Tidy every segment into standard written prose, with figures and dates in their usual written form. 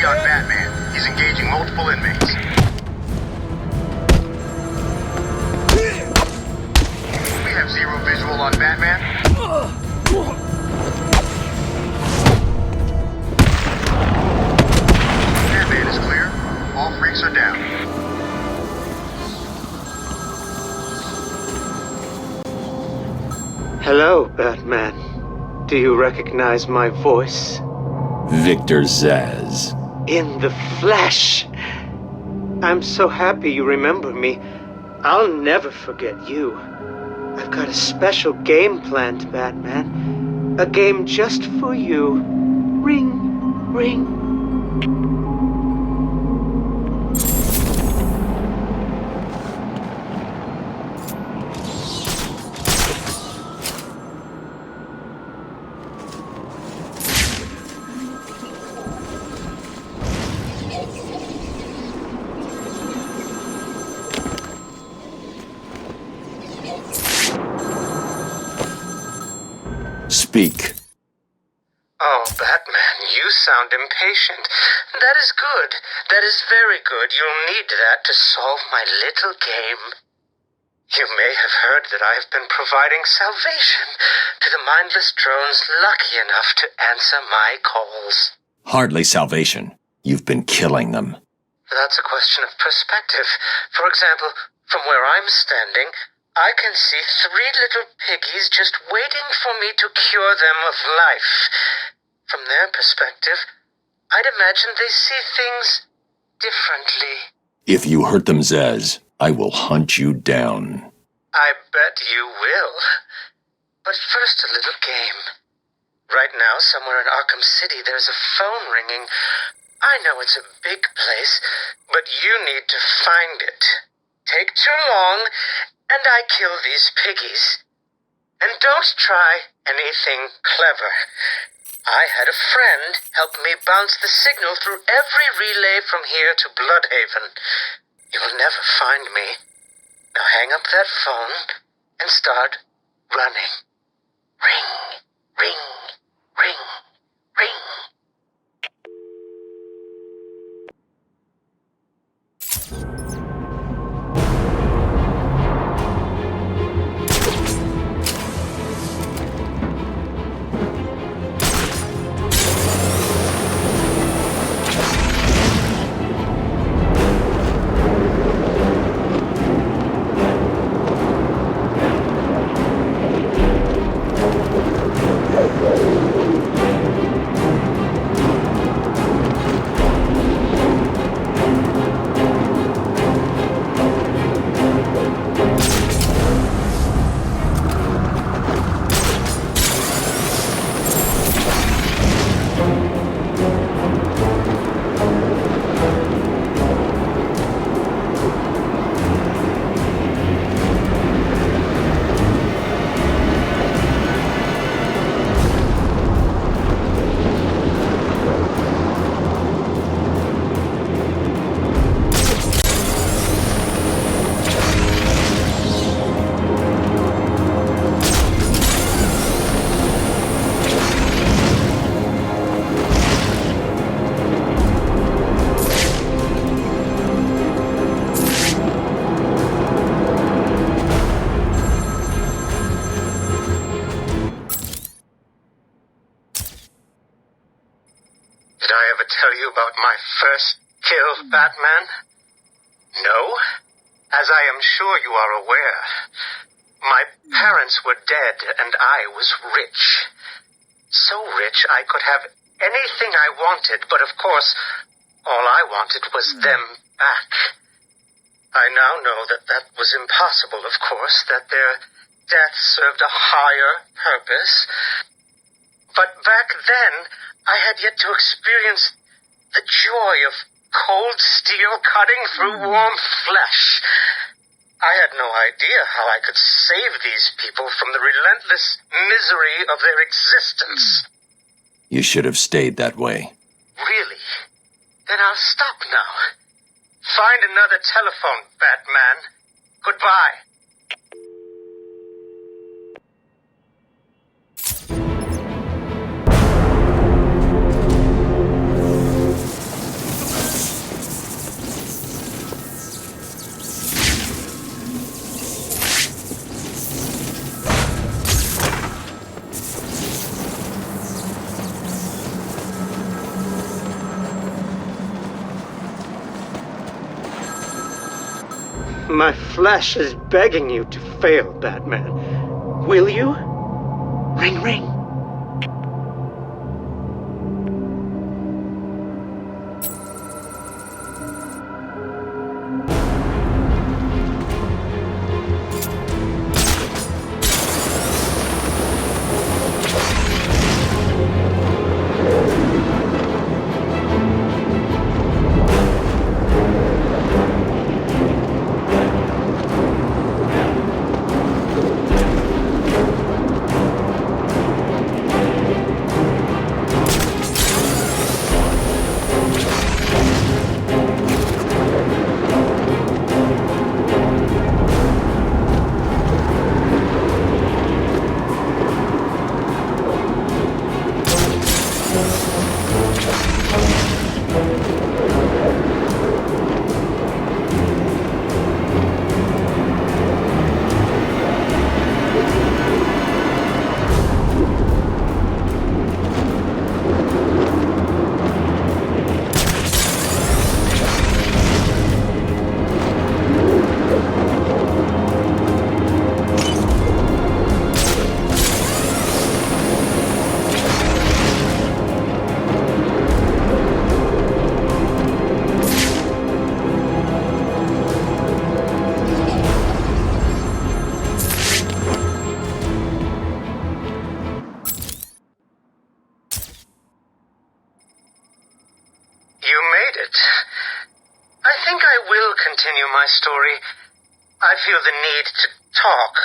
ID on Batman. He's engaging multiple inmates. We have zero visual on Batman. Batman is clear. All freaks are down. Hello, Batman. Do you recognize my voice? Victor Zsasz. In the flesh! I'm so happy you remember me. I'll never forget you. I've got a special game planned, Batman. A game just for you. Ring, ring. Speak. Oh, Batman, you sound impatient. That is good. That is very good. You'll need that to solve my little game. You may have heard that I have been providing salvation to the mindless drones lucky enough to answer my calls. Hardly salvation. You've been killing them. That's a question of perspective. For example, from where I'm standing, I can see 3 little piggies just waiting for me to cure them of life. From their perspective, I'd imagine they see things differently. If you hurt them, Zsasz, I will hunt you down. I bet you will. But first, a little game. Right now, somewhere in Arkham City, there's a phone ringing. I know it's a big place, but you need to find it. Take too long, and I kill these piggies. And don't try anything clever. I had a friend help me bounce the signal through every relay from here to Bloodhaven. You'll never find me. Now hang up that phone and start running. Ring, ring, ring, ring. Tell you about my first kill, Batman? No? As I am sure you are aware, my parents were dead and I was rich. So rich I could have anything I wanted, but of course, all I wanted was them back. I now know that that was impossible, of course, that their death served a higher purpose. But back then, I had yet to experience the joy of cold steel cutting through warm flesh. I had no idea how I could save these people from the relentless misery of their existence. You should have stayed that way. Really? Then I'll stop now. Find another telephone, Batman. Goodbye. My flesh is begging you to fail, Batman. Will you? Ring, ring. Continue my story. I feel the need to talk,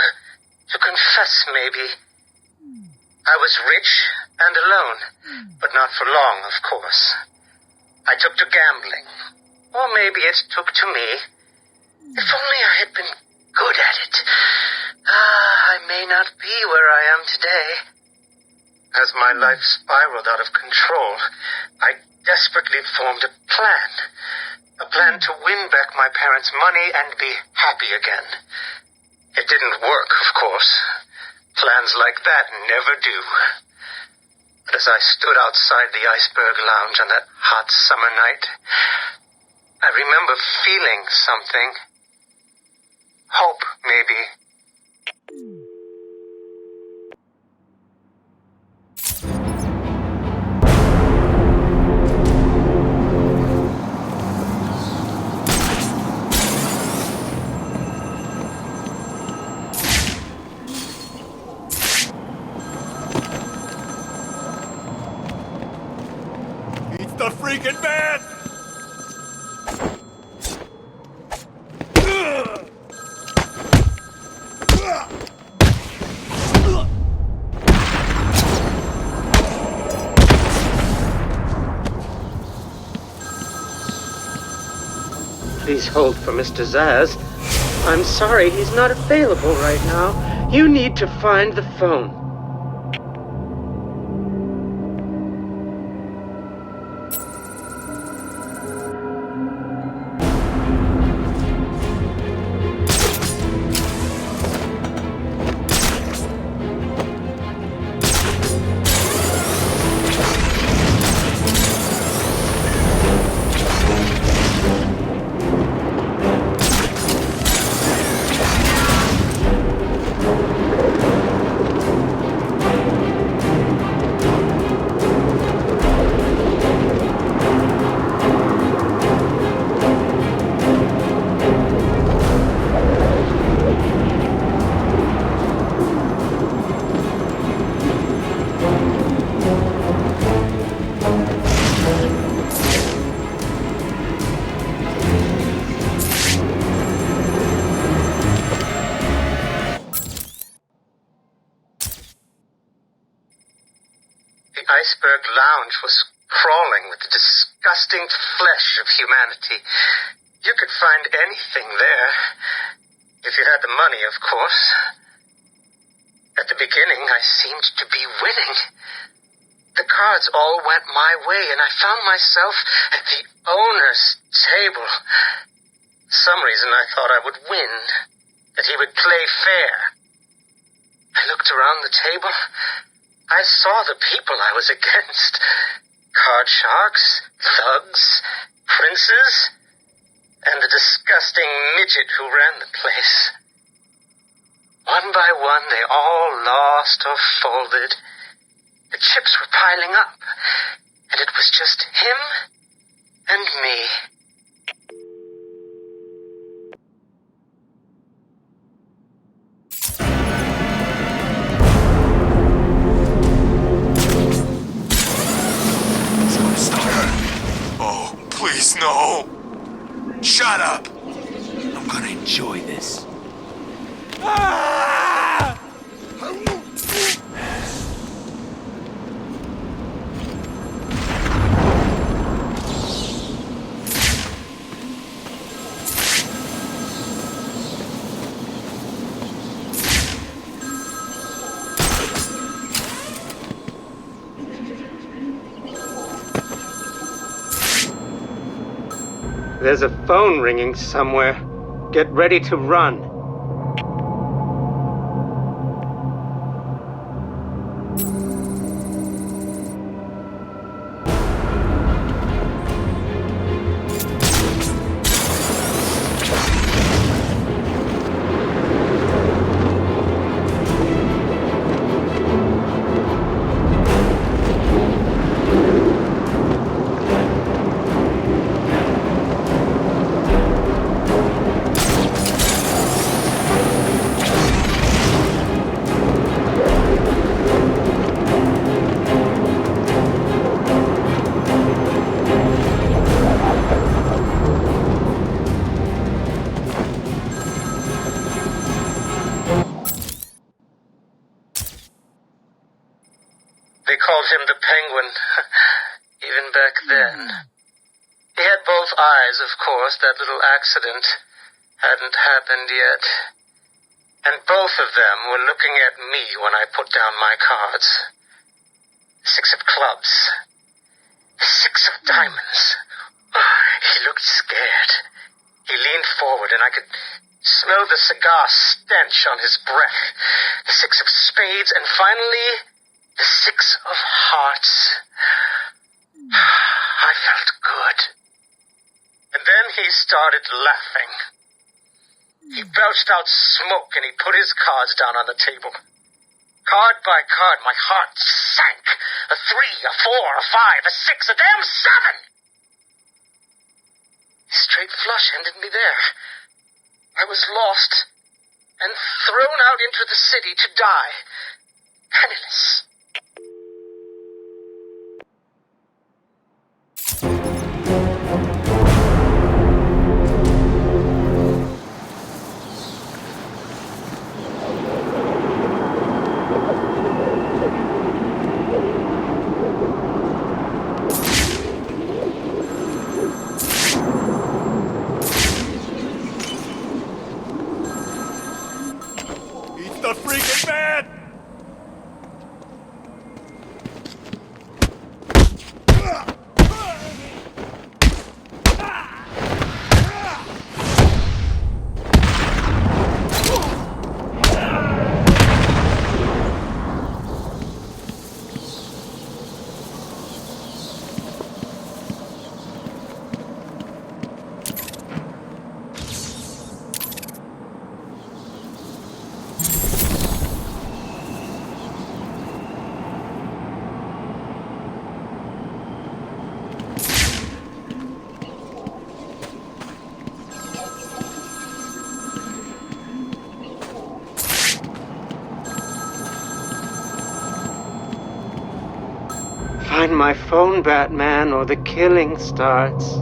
to confess maybe. I was rich and alone, but not for long, of course. I took to gambling, or maybe it took to me. If only I had been good at it. I may not be where I am today. As my life spiraled out of control, I desperately formed a plan. A plan to win back my parents' money and be happy again. It didn't work, of course. Plans like that never do. But as I stood outside the Iceberg Lounge on that hot summer night, I remember feeling something. Hope, maybe. The freaking man! Please hold for Mr. Zsasz. I'm sorry, he's not available right now. You need to find the phone. Iceberg Lounge was crawling with the disgusting flesh of humanity. You could find anything there. If you had the money, of course. At the beginning, I seemed to be winning. The cards all went my way, and I found myself at the owner's table. For some reason, I thought I would win, that he would play fair. I looked around the table. I saw the people I was against. Card sharks, thugs, princes. and the disgusting midget who ran the place. One by one, they all lost or folded. The chips were piling up, and it was just him and me. Oh, please, no! Shut up! I'm gonna enjoy this. There's a phone ringing somewhere. Get ready to run. They called him the Penguin, even back then. He had both eyes, of course. That little accident hadn't happened yet. And both of them were looking at me when I put down my cards. 6 of clubs. 6 of diamonds. He looked scared. He leaned forward, and I could smell the cigar stench on his breath. The 6 of spades, and finally, the 6 of hearts. I felt good. And then he started laughing. He belched out smoke, and he put his cards down on the table. Card by card, my heart sank. A 3, a 4, a 5, a 6, a damn 7! Straight flush ended me there. I was lost and thrown out into the city to die, penniless. The freaking man! Find my phone, Batman, or the killing starts.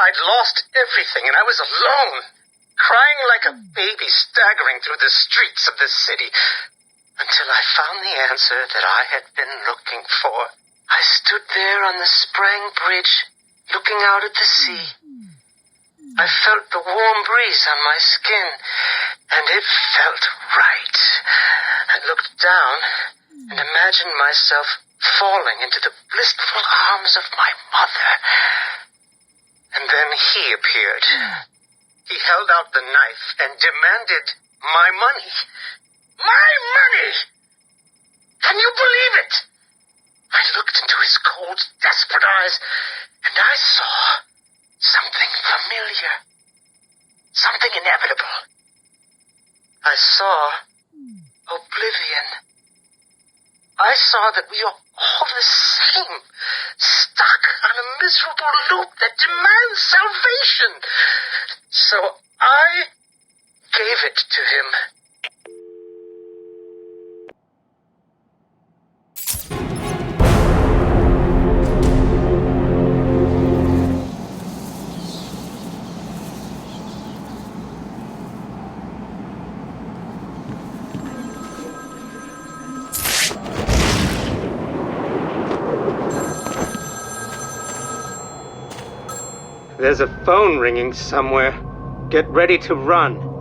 I'd lost everything and I was alone, crying like a baby staggering through the streets of the city, until I found the answer that I had been looking for. I stood there on the Sprang Bridge, looking out at the sea. I felt the warm breeze on my skin, and it felt right. I looked down and imagined myself falling into the blissful arms of my mother. And then he appeared. He held out the knife and demanded my money. My money! Can you believe it? I looked into his cold, desperate eyes, and I saw something familiar. Something inevitable. I saw oblivion. I saw that we are all the same, stuck on a miserable loop that demands salvation. So I gave it to him. There's a phone ringing somewhere. Get ready to run.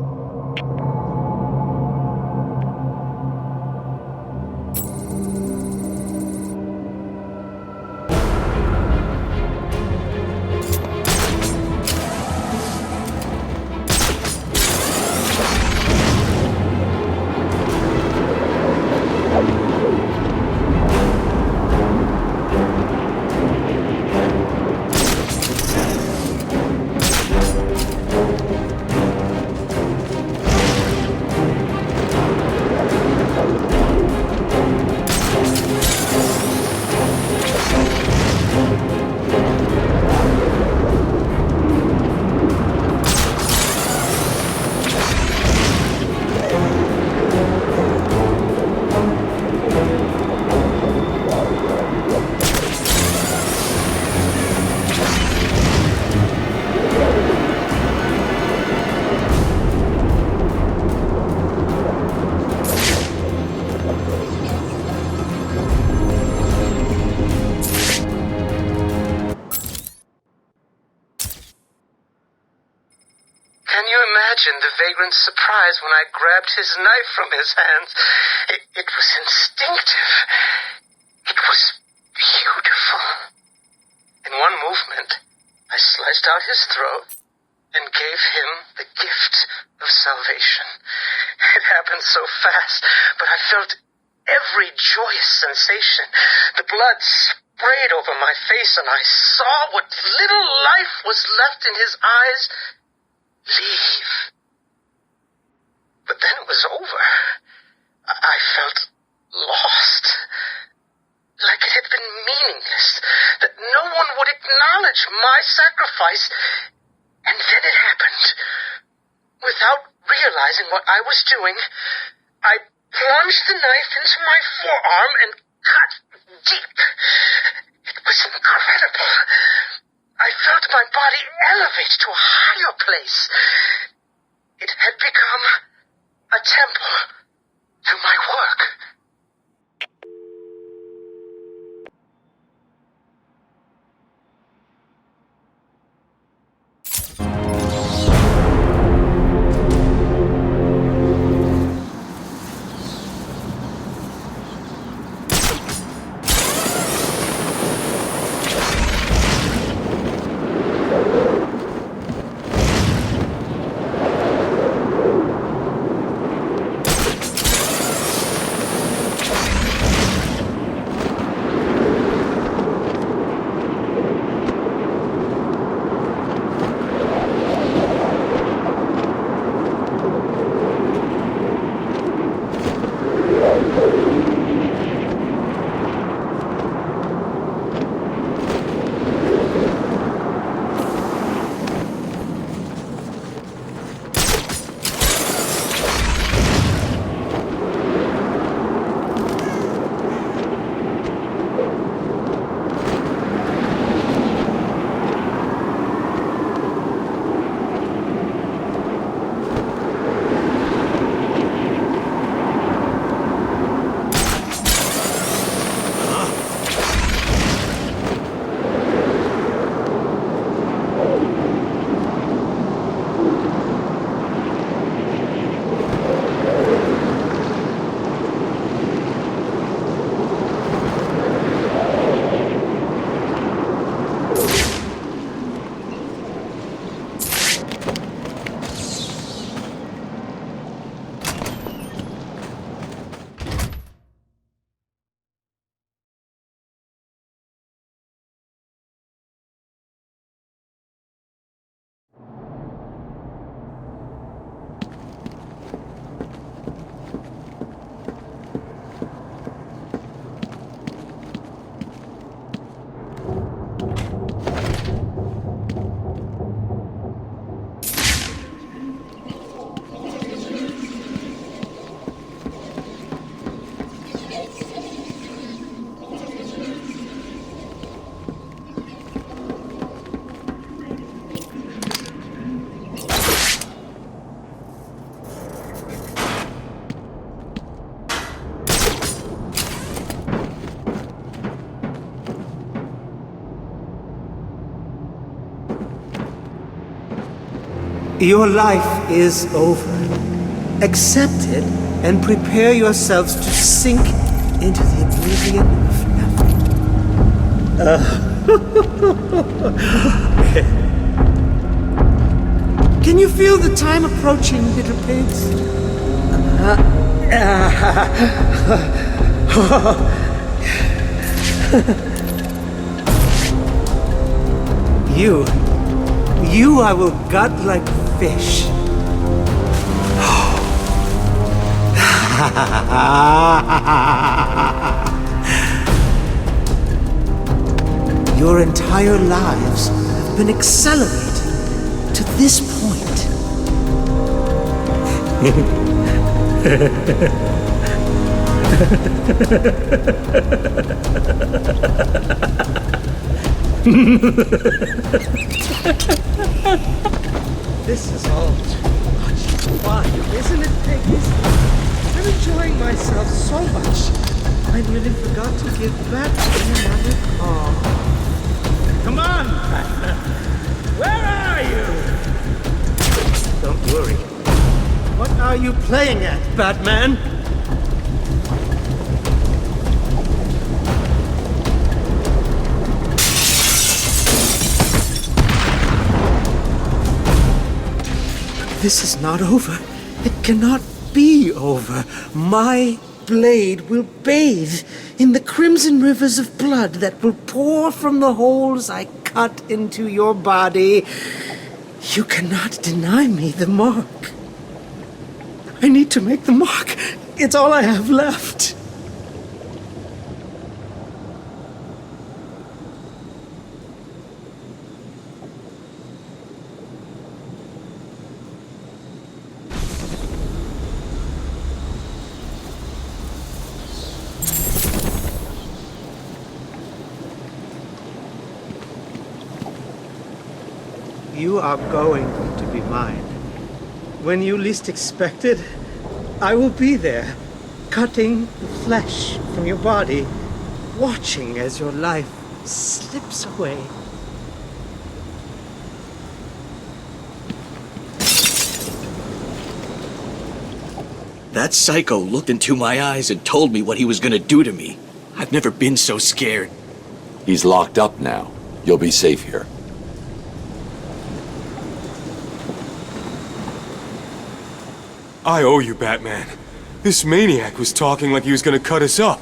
The vagrant's surprise when I grabbed his knife from his hands. It was instinctive. It was beautiful. In one movement, I sliced out his throat and gave him the gift of salvation. It happened so fast, but I felt every joyous sensation. The blood sprayed over my face, and I saw what little life was left in his eyes leave. But then it was over. I felt lost. Like it had been meaningless. That no one would acknowledge my sacrifice. And then it happened. Without realizing what I was doing, I plunged the knife into my forearm and cut deep. It was incredible. I felt my body elevate to a higher place. It had become a temple to my work. Your life is over. Accept it and prepare yourselves to sink into the oblivion of nothing. Can you feel the time approaching, little pigs? You I will gut like fish. Your entire lives have been accelerated to this point. This is all too much fun, isn't it, piggies? I'm enjoying myself so much, I nearly forgot to give back another call. Come on, Batman! Where are you? Don't worry. What are you playing at, Batman? This is not over. It cannot be over. My blade will bathe in the crimson rivers of blood that will pour from the holes I cut into your body. You cannot deny me the mark. I need to make the mark. It's all I have left. You are going to be mine. When you least expect it, I will be there, cutting the flesh from your body, watching as your life slips away. That psycho looked into my eyes and told me what he was gonna do to me. I've never been so scared. He's locked up now. You'll be safe here. I owe you, Batman. This maniac was talking like he was gonna cut us up.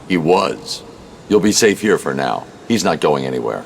He was. You'll be safe here for now. He's not going anywhere.